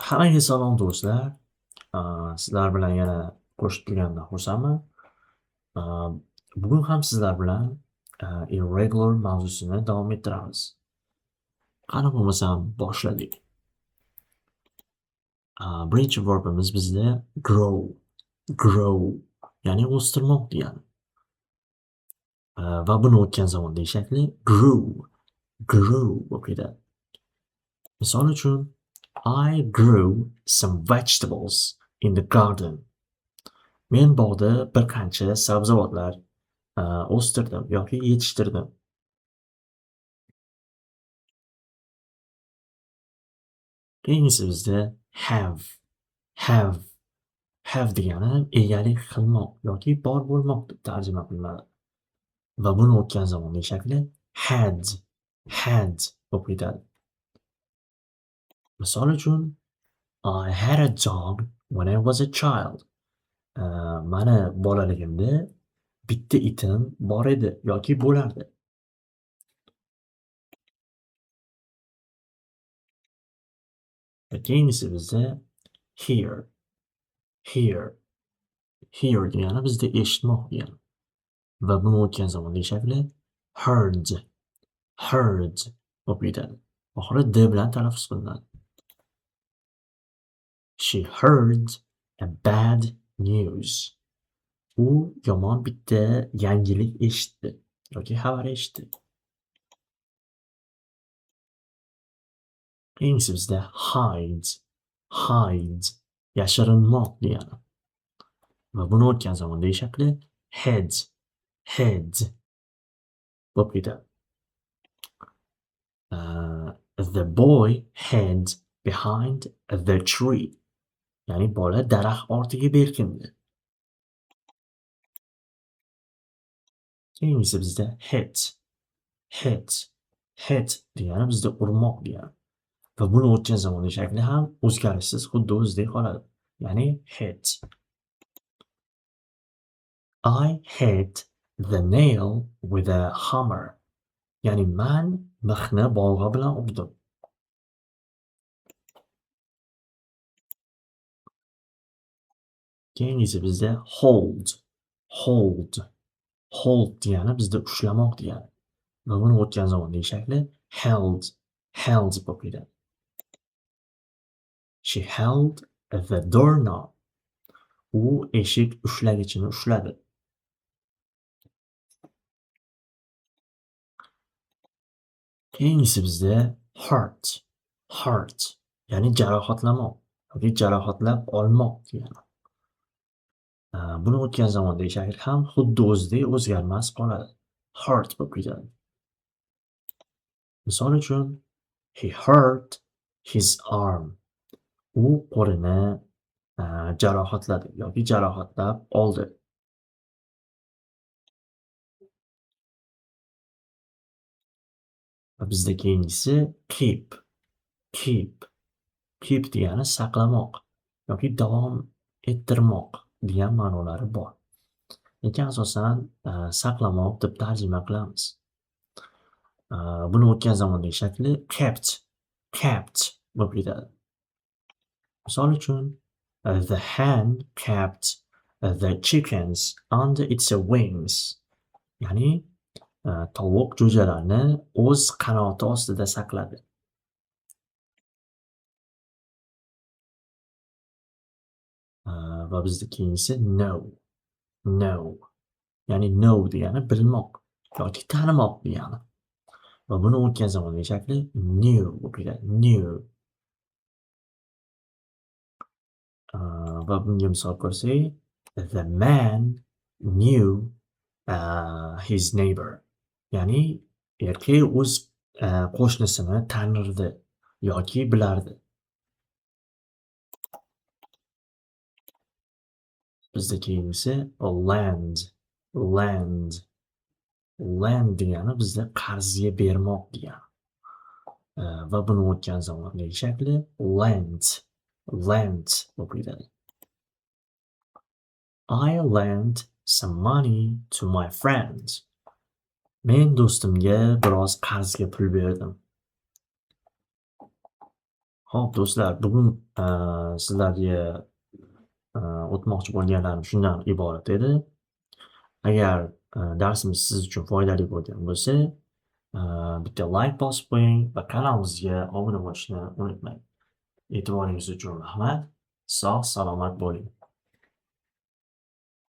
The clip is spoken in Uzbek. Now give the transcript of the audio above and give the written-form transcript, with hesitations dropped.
Hammaga salom do'stlar. Sizlar bilan yana qo'shilganimdan xursandman. Aaa, bugun ham sizlar bilan irregular mavzusini davom ettiramiz. Qani bo'lmasam boshladik. Birinchi verbimiz bizda grow. Grow ya'ni o'stirmoq degani. Va buni o'tgan zamondagi shakli grew. Grew bo'lib ketadi. Misol uchun I grew some vegetables in the garden. Men bog'da bir qancha sabzavotlar o'stirdim yoki yetishtirdim. Keyingisi bizda have. Have. Have degani egalik qilmoq yoki bor bo'lmoq deb tarjima qilinadi. Va buni o'tgan zamondagi shakli had. Had bo'lib ketadi. Misol uchun I had a dog when I was a child. Mani bolaligimda bitta itim bor edi yoki bo'lardi. Va keyingisi bizda hear. Hear. Hear degani bizda eshitmoq degani. Va buni o'tgan zamondagi shakli heard. Heard bo'lib ketadi. Oxiri d bilan talaffuz qilinadi. She heard a bad news. U yomon bitta yangilik eshitdi yoki xabar eshitdi. Keyingisi bizda hide. Hide. Yashirinmoq degani. Va buni o'tgan zamondagi shakli head. Head bo'lib ketadi. The boy hid behind the tree. Ya'ni bola daraxt ortiga berkindi. Keyingisi bizda hit. Hit. Hit degani bizda urmoq degani. Va buni o'tgan zamondagi shakli ham o'zgarishsiz xuddi o'zidek qoladi. Ya'ni hit. I hit the nail with a hammer. Ya'ni men mixni bolg'a bilan urdim. Keyingisi bizda hold. Hold. Hold degani bizda ushlamoq degani. Va buni o'tgan zamondagi shakli held. Held bo'lib ketadi. She held the doorknob. U eshik ushlagichini ushladi. Keyingisi bizda hurt. Hurt ya'ni jarohatlamoq yoki jarohatlab olmoq degani. Buni o'tgan zamondagi shakl ham xuddi o'zidek o'zgarmas qoladi. Hurt bo'lib ketadi. Misol uchun he hurt his arm. U qo'lini jarohatladi yoki jarohatlab oldi. Va bizda keyingisi keep. Keep. Keep degani saqlamoq yoki davom ettirmoq degan ma'nolari bor. Lekin asosan saqlamoq deb tarjima qilamiz. Buni o'tgan zamondagi shakli kept. Kept bo'lib ketadi. Misol uchun the hen kept the chickens under its wings. Ya'ni tovuq jo'jalarni o'z qanoti ostida saqladi. Va bizda keyingisi know. Know. Ya'ni know degani bilmoq yoki tanimoq degani. Va buni o'tgan zamondagi shakli knew bo'lib ketadi. Knew. Va bunga misol ko'rsak, the man knew his neighbor. Ya'ni erkak o'z qo'shnisini tanirdi yoki bilardi. Bizda keyingisi land. Land. Land degani bizda qarzga bermoq degani. Va buni o'tgan zamondagi shakli lent. Lent bo'lib ketadi. I lent some money to my friends. Men do'stimga biroz qarzga pul berdim. Ho'p, do'stlar, bugun sizlarga o'tmoqchi bo'lganlarim shundan iborat edi. Agar darsimiz siz uchun foydali bo'lgan bo'lsa, bitta like bosib qo'ying va kanalimizga obuna bo'lishni unutmang. E'tiboringiz uchun rahmat. Sog' salomat bo'ling.